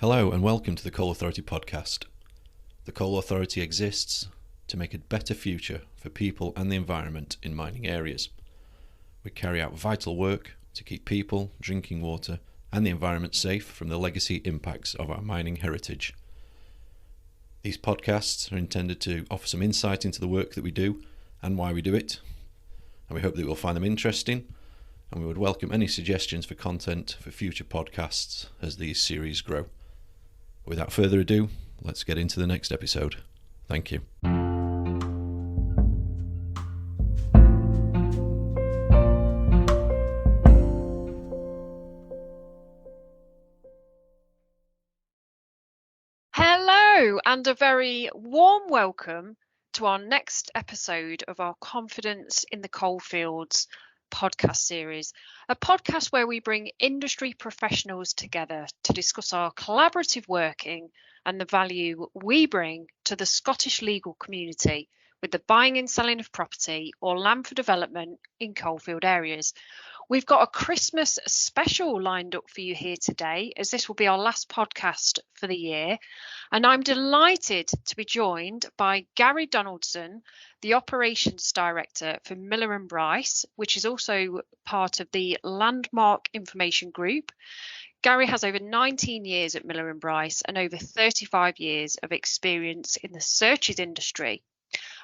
Hello and welcome to the Coal Authority podcast. The Coal Authority exists to make a better future for people and the environment in mining areas. We carry out vital work to keep people, drinking water and the environment safe from the legacy impacts of our mining heritage. These podcasts are intended to offer some insight into the work that we do and why we do it, and we hope that you will find them interesting, and we would welcome any suggestions for content for future podcasts as these series grow. Without further ado, let's get into the next episode. Thank you. Hello, and a very warm welcome to our next episode of our Confidence in the Coalfields podcast series, a podcast where we bring industry professionals together to discuss our collaborative working and the value we bring to the Scottish legal community with the buying and selling of property or land for development in coalfield areas. We've got a Christmas special lined up for you here today, as this will be our last podcast for the year. And I'm delighted to be joined by Gary Donaldson, the Operations Director for Millar and Bryce, which is also part of the Landmark Information Group. Gary has over 19 years at Millar and Bryce and over 35 years of experience in the searches industry.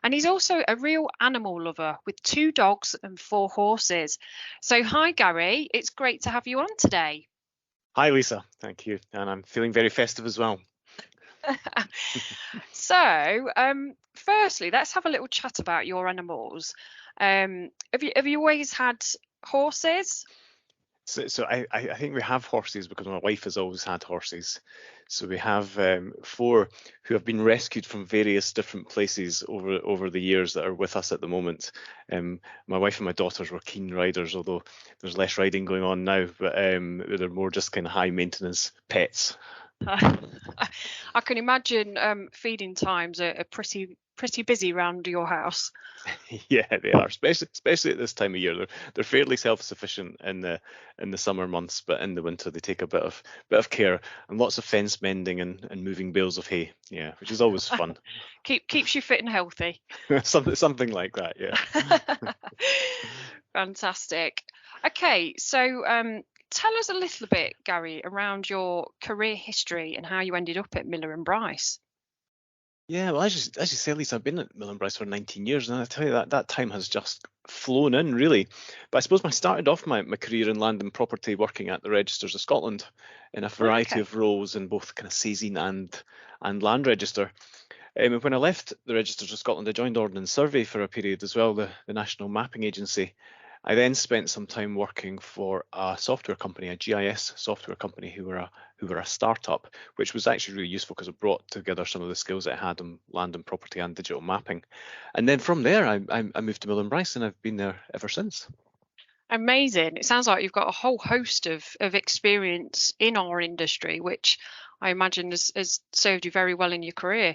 And he's also a real animal lover with 2 dogs and 4 horses. So hi, Gary. It's great to have you on today. Hi, Lisa. Thank you. And I'm feeling very festive as well. So, firstly, let's have a little chat about your animals. Have you always had horses? So I think we have horses because my wife has always had horses. So we have 4 who have been rescued from various different places over the years that are with us at the moment. My wife and my daughters were keen riders, although there's less riding going on now, but they're more just kind of high maintenance pets. I can imagine feeding times are pretty busy around your house. Yeah, they are, especially at this time of year. They're fairly self-sufficient in the summer months, but in the winter they take a bit of care and lots of fence mending and moving bales of hay. Yeah, which is always fun. Keeps you fit and healthy. something like that. Yeah. Fantastic. Okay, so tell us a little bit, Gary, around your career history and how you ended up at Millar and Bryce. Yeah, well, as you say, Lisa, I've been at Millar and Bryce for 19 years, and I tell you that time has just flown in, really. But I suppose I started off my career in land and property working at the Registers of Scotland in a variety of roles in both kind of SASIN and land register. And when I left the Registers of Scotland, I joined Ordnance Survey for a period as well, the National Mapping Agency. I then spent some time working for a software company, a GIS software company, who were a startup, which was actually really useful because it brought together some of the skills that I had on land and property and digital mapping. And then from there, I moved to Millar and Bryce, and I've been there ever since. Amazing. It sounds like you've got a whole host of experience in our industry, which I imagine has served you very well in your career.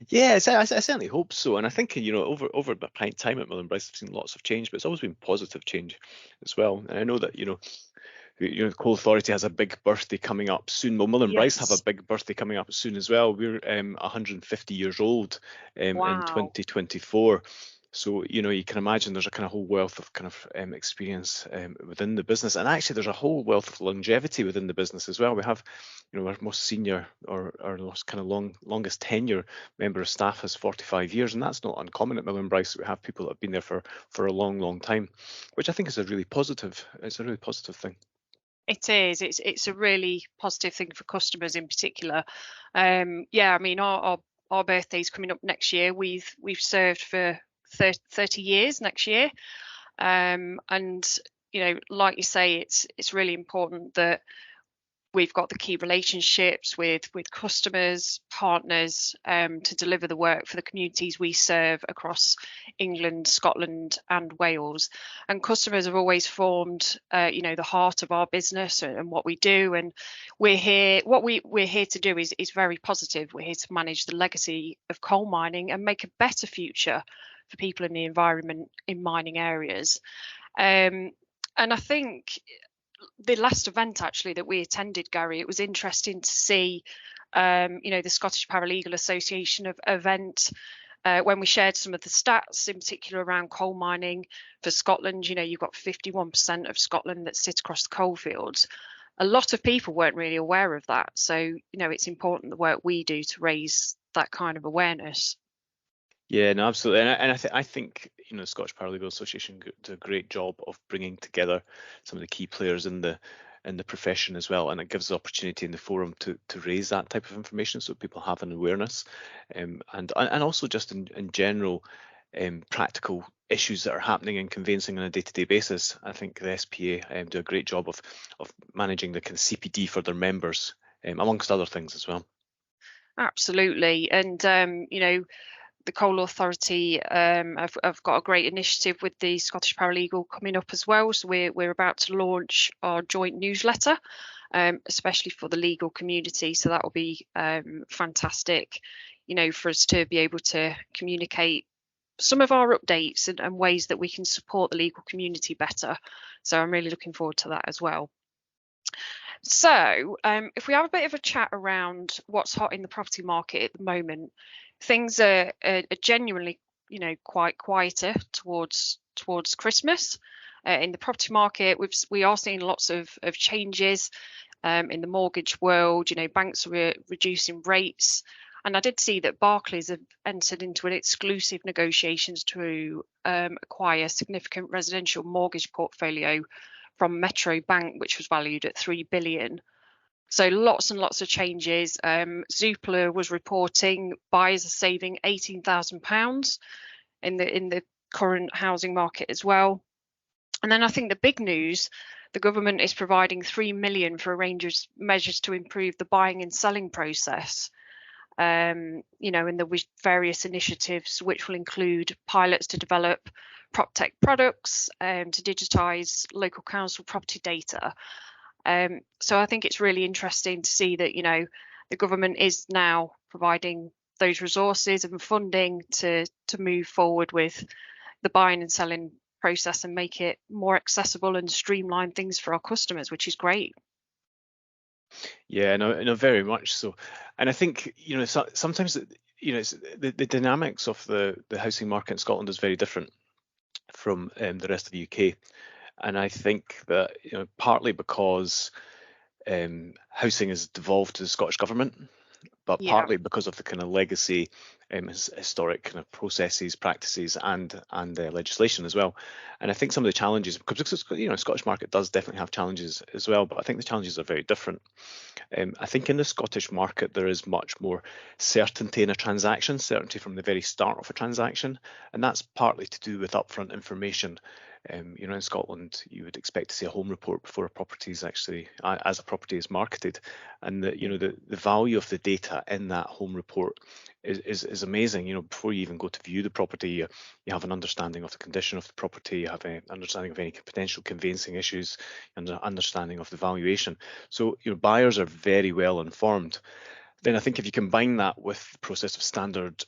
Yeah, I certainly hope so. And I think, over my time at Millar and Bryce, I've seen lots of change, but it's always been positive change as well. And I know that, the Coal Authority has a big birthday coming up soon. Well, Millar and Bryce have a big birthday coming up soon as well. We're 150 years old in 2024. So, you can imagine there's a kind of whole wealth of kind of experience within the business. And actually, there's a whole wealth of longevity within the business as well. We have, our most senior or our most kind of longest tenure member of staff has 45 years. And that's not uncommon at Millar and Bryce. We have people that have been there for a long, long time, which I think is a really positive thing. It is. It's a really positive thing for customers in particular. Yeah, I mean, our birthday's coming up next year. We've served for 30 years next year, and like you say, it's really important that we've got the key relationships with customers, partners, to deliver the work for the communities we serve across England, Scotland and Wales. And customers have always formed the heart of our business and what we do. And we're here to do is very positive. We're here to manage the legacy of coal mining and make a better future for people in the environment in mining areas. And I think the last event actually that we attended, Gary, it was interesting to see, the Scottish Paralegal Association event. When we shared some of the stats, in particular around coal mining for Scotland, you've got 51% of Scotland that sit across the coalfields. A lot of people weren't really aware of that. So, it's important the work we do to raise that kind of awareness. Yeah, no, absolutely, and I think the Scottish Paralegal Association did a great job of bringing together some of the key players in the profession as well, and it gives the opportunity in the forum to raise that type of information so people have an awareness, and also just in general, practical issues that are happening in conveyancing on a day-to-day basis. I think the SPA do a great job of managing the kind of CPD for their members, amongst other things as well. Absolutely, and the Coal Authority have got a great initiative with the Scottish Paralegal coming up as well. So we're about to launch our joint newsletter, especially for the legal community. So that will be fantastic, for us to be able to communicate some of our updates and ways that we can support the legal community better. So I'm really looking forward to that as well. So if we have a bit of a chat around what's hot in the property market at the moment, things are genuinely, quite quieter towards Christmas. In the property market, we are seeing lots of changes in the mortgage world. Banks are reducing rates. And I did see that Barclays have entered into an exclusive negotiations to acquire significant residential mortgage portfolio from Metro Bank, which was valued at 3 billion. So lots and lots of changes. Zoopla was reporting buyers are saving £18,000 in the current housing market as well. And then I think the big news, the government is providing 3 million for a range of measures to improve the buying and selling process. And there was various initiatives which will include pilots to develop PropTech products, to digitise local council property data. So I think it's really interesting to see that, the government is now providing those resources and funding to move forward with the buying and selling process and make it more accessible and streamline things for our customers, which is great. Yeah, no, very much so. And I think, sometimes, it's the dynamics of the housing market in Scotland is very different from the rest of the UK. And I think that, partly because housing has devolved to the Scottish government, but Yeah. partly because of the kind of legacy, historic kind of processes, practices, and legislation as well. And I think some of the challenges, because Scottish market does definitely have challenges as well, but I think the challenges are very different. I think in the Scottish market there is much more certainty in a transaction, certainty from the very start of a transaction, and that's partly to do with upfront information. In Scotland, you would expect to see a home report before a property is actually, as a property is marketed, and the value of the data in that home report is amazing. Before you even go to view the property, you have an understanding of the condition of the property, you have an understanding of any potential conveyancing issues, and an understanding of the valuation. So your buyers are very well informed. Then I think if you combine that with the process of standard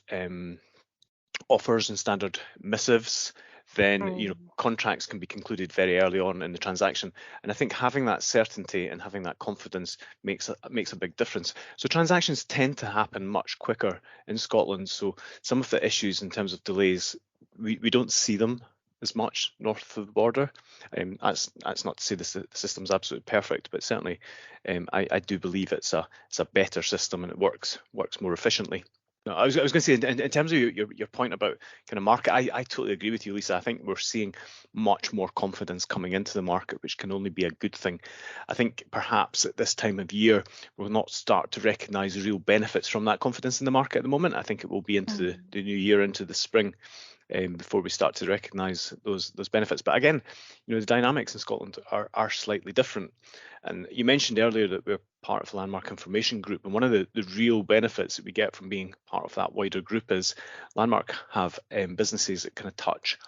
offers and standard missives, then contracts can be concluded very early on in the transaction, and I think having that certainty and having that confidence makes a big difference. So transactions tend to happen much quicker in Scotland, so some of the issues in terms of delays, we don't see them as much north of the border. That's not to say the system's absolutely perfect, but certainly I do believe it's a better system and it works more efficiently. No, I was going to say, in terms of your point about kind of market, I totally agree with you, Lisa. I think we're seeing much more confidence coming into the market, which can only be a good thing. I think perhaps at this time of year, we'll not start to recognise real benefits from that confidence in the market at the moment. I think it will be into the new year, into the spring, before we start to recognise those benefits. But again, the dynamics in Scotland are slightly different. And you mentioned earlier that we're part of the Landmark Information Group, and one of the real benefits that we get from being part of that wider group is Landmark have businesses that kind of touch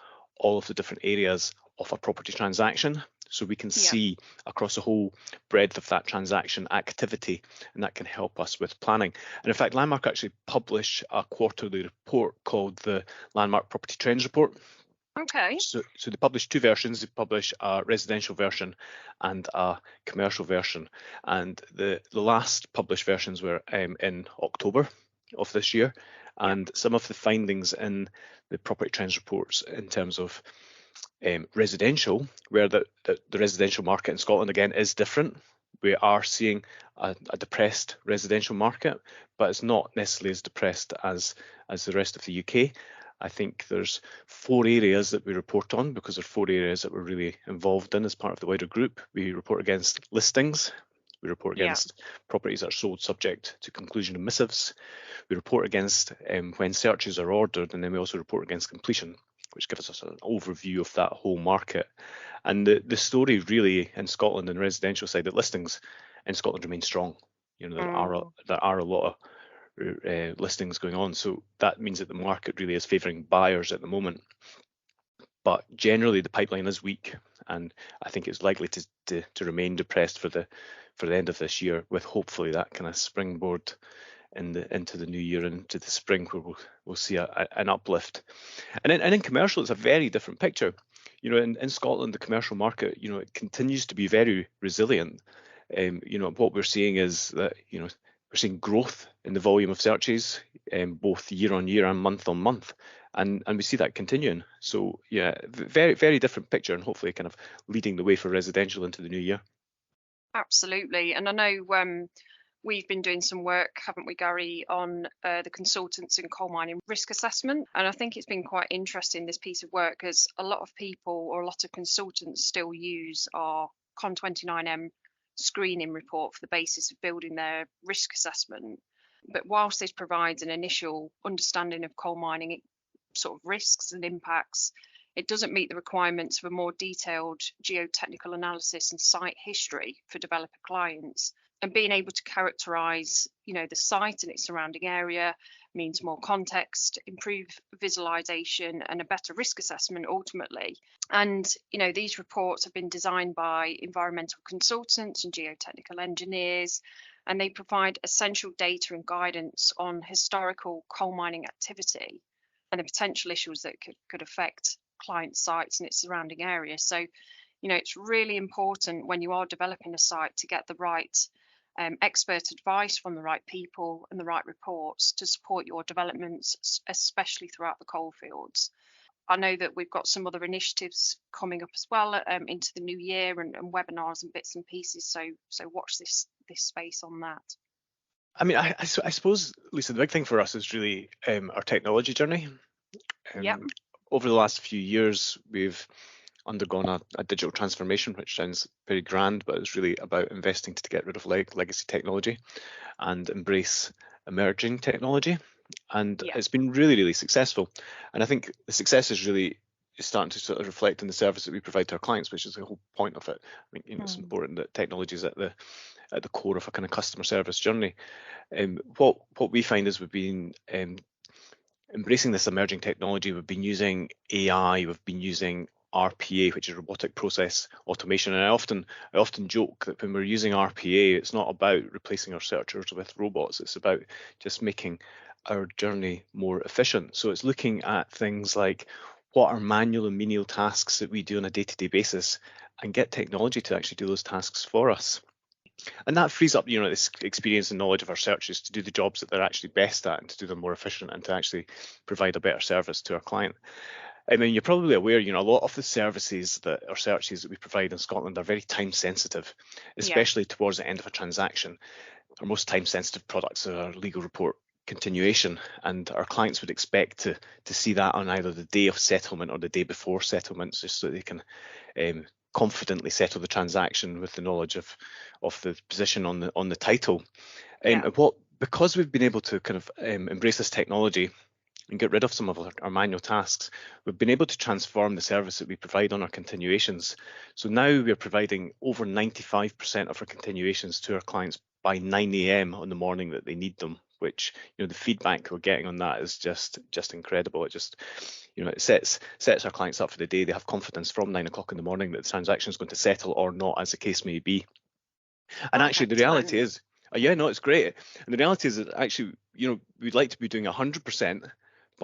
all of the different areas of a property transaction. So we can see across the whole breadth of that transaction activity, and that can help us with planning. And in fact, Landmark actually publish a quarterly report called the Landmark Property Trends Report. Okay. So they publish two versions. They publish a residential version and a commercial version. And the last published versions were in October of this year. And some of the findings in the property trends reports in terms of residential, where the residential market in Scotland again is different. We are seeing a depressed residential market, but it's not necessarily as depressed as the rest of the UK. I think there's 4 areas that we report on, because there are 4 areas that we're really involved in as part of the wider group. We report against listings. We report against properties that are sold subject to conclusion of missives. We report against when searches are ordered, and then we also report against completion, which gives us an overview of that whole market. And the story really in Scotland and residential side, that listings in Scotland remain strong. You know, there are a lot of listings going on, so that means that the market really is favouring buyers at the moment. But generally, the pipeline is weak, and I think it's likely to remain depressed for the end of this year, with hopefully that kind of springboard into the new year and into the spring, where we'll see an uplift. And in commercial, it's a very different picture. You know, in Scotland, the commercial market, you know, it continues to be very resilient. You know, what we're seeing is that, you know, we're seeing growth in the volume of searches, both year on year and month on month, and we see that continuing. So yeah, very, very different picture, and hopefully kind of leading the way for residential into the new year. Absolutely. And I know we've been doing some work, haven't we, Gary, on the consultants in coal mining risk assessment. And I think it's been quite interesting, this piece of work, because a lot of people, or a lot of consultants, still use our Con29M screening report for the basis of building their risk assessment. But whilst this provides an initial understanding of coal mining sort of risks and impacts, it doesn't meet the requirements of a more detailed geotechnical analysis and site history for developer clients. And being able to characterize, you know, the site and its surrounding area means more context, improved visualization, and a better risk assessment ultimately. And, you know, these reports have been designed by environmental consultants and geotechnical engineers, and they provide essential data and guidance on historical coal mining activity and the potential issues that could affect client sites and its surrounding area. So, you know, it's really important when you are developing a site to get the right expert advice from the right people and the right reports to support your developments, especially throughout the coalfields. I know that we've got some other initiatives coming up as well into the new year, and webinars and bits and pieces. So watch this space on that. I mean, I suppose, Lisa, the big thing for us is really our technology journey. Over the last few years, we've undergone a digital transformation, which sounds very grand, but it's really about investing to get rid of legacy technology and embrace emerging technology. And it's been really, really successful. And I think the success is really starting to sort of reflect in the service that we provide to our clients, which is the whole point of it. I mean, you know, it's important that technology is at the core of a kind of customer service journey. What we find is we've been embracing this emerging technology. We've been using AI, we've been using RPA, which is robotic process automation. And I often joke that when we're using RPA, it's not about replacing our searchers with robots. It's about just making our journey more efficient. So it's looking at things like what are manual and menial tasks that we do on a day-to-day basis, and get technology to actually do those tasks for us. And that frees up, you know, this experience and knowledge of our searchers to do the jobs that they're actually best at, and to do them more efficient, and to actually provide a better service to our client. I mean, you're probably aware, you know, a lot of the services that our searches that we provide in Scotland are very time sensitive, especially towards the end of a transaction. Our most time sensitive products are our legal report continuation, and our clients would expect to see that on either the day of settlement or the day before settlement, just so they can confidently settle the transaction with the knowledge of the position on the title. Because we've been able to kind of embrace this technology and get rid of some of our manual tasks, we've been able to transform the service that we provide on our continuations. So now we're providing over 95% of our continuations to our clients by 9 a.m. on the morning that they need them, which, you know, the feedback we're getting on that is just incredible. It just, you know, it sets our clients up for the day. They have confidence from 9 o'clock in the morning that the transaction is going to settle or not, as the case may be. And actually, the reality is, it's great. And the reality is that actually, you know, we'd like to be doing 100%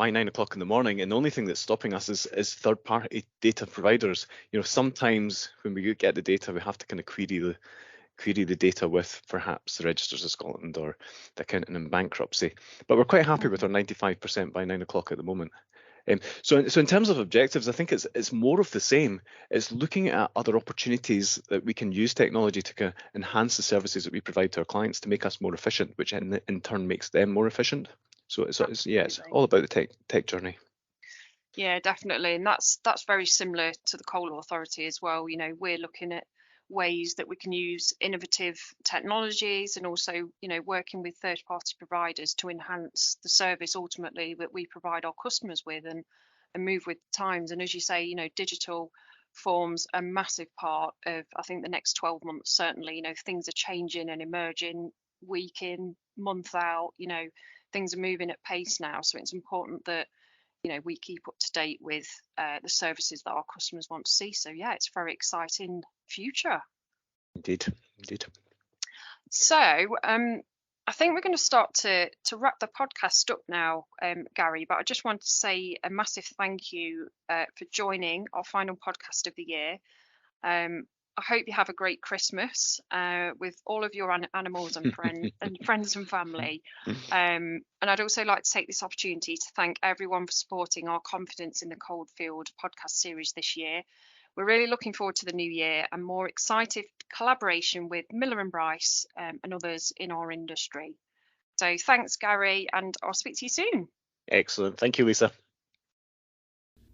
why 9 o'clock in the morning? And the only thing that's stopping us is third-party data providers. Sometimes when we get the data, we have to kind of query the data with perhaps the Registers of Scotland or the Accountant and Bankruptcy. But we're quite happy with our 95% by 9 o'clock at the moment. So in terms of objectives, I think it's more of the same. It's looking at other opportunities that we can use technology to enhance the services that we provide to our clients to make us more efficient, which in turn makes them more efficient. So it's all about the tech journey. Yeah, definitely, and that's very similar to the Coal Authority as well. We're looking at ways that we can use innovative technologies and also working with third-party providers to enhance the service ultimately that we provide our customers with and move with the times. And as you say, digital forms a massive part of, I think, the next 12 months. Certainly, things are changing and emerging week in, month out. Things are moving at pace now, so it's important that we keep up to date with the services that our customers want to see. So yeah, it's a very exciting future. Indeed. So I think we're going to start to wrap the podcast up now, Gary, but I just want to say a massive thank you for joining our final podcast of the year. I hope you have a great Christmas with all of your animals and friends and family. And I'd also like to take this opportunity to thank everyone for supporting our Confidence in the Coalfield podcast series this year. We're really looking forward to the new year and more excited collaboration with Millar and Bryce and others in our industry. So thanks, Gary, and I'll speak to you soon. Excellent. Thank you, Lisa.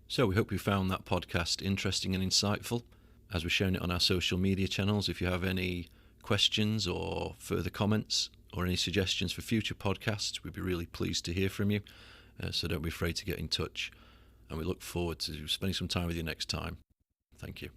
So we hope you found that podcast interesting and insightful. As we're showing it on our social media channels, if you have any questions or further comments or any suggestions for future podcasts, we'd be really pleased to hear from you. So don't be afraid to get in touch. And we look forward to spending some time with you next time. Thank you.